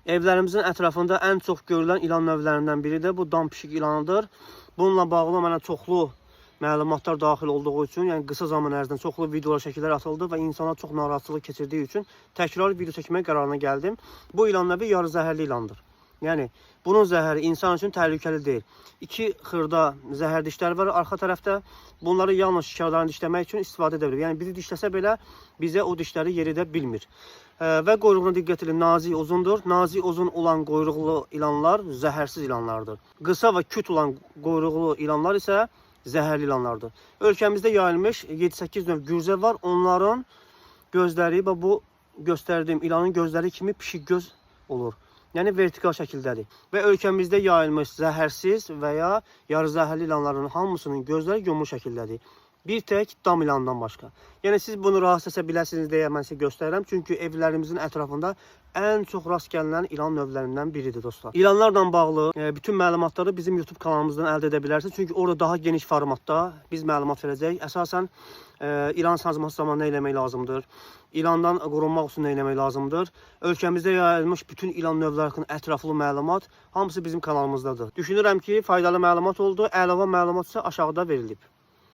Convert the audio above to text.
Evlərimizin ətrafında ən çox görülən ilan növlərindən biri də bu dampişik ilanıdır. Bununla bağlı mənə çoxlu məlumatlar daxil olduğu üçün, yəni qısa zaman ərzində çoxlu videolar, şəkillər atıldı və insanlar çox narahatçılıq keçirdiyi üçün təkrar video çəkmək qərarına gəldim. Bu ilan növü yarı zəhərli ilandır. Yəni bunun zəhəri insan üçün təhlükəli deyil. 2 xırda zəhər dişləri var arxa tərəfdə. Bunları yalnız şikarlarını dişləmək üçün istifadə edə bilir. Yəni bizi dişləsə belə bizə o dişləri yeridə bilmir. Və quyruğuna diqqət edin, nazik uzundur. Nazik uzun olan quyruqlu ilanlar zəhərsiz ilanlardır. Qısa və küt olan quyruqlu ilanlar isə zəhərli ilanlardır. Ölkəmizdə yayılmış 7-8 növ gürcə var. Onların gözləri və bu göstərdiyim ilanın gözləri kimi pişik göz olur. Yəni vertikal şəkildədir. Və ölkəmizdə yayılmış zəhərsiz və ya yarı zəhərli ilanların hamısının gözləri yumru şəkildədir. Bir tək dam ilanından başqa. Yəni siz bunu rahat səsə biləsiniz deyə mən sizə göstərirəm. Çünki evlərimizin ətrafında ən çox rast gəlinən ilan növlərindən biridir dostlar. İlanlarla bağlı bütün məlumatları bizim YouTube kanalımızdan əldə edə bilərsiniz. Çünki orada daha geniş formatda biz məlumat verəcəyik. Əsasən ilan sancması zamanı nə eləmək lazımdır? İlandan qorunmaq üçün nə eləmək lazımdır? Ölkəmizdə yayılmış bütün ilan növləri haqqında ətraflı məlumat hamısı bizim kanalımızdadır. Düşünürəm ki, faydalı məlumat oldu. Əlavə məlumat isə aşağıda verilib.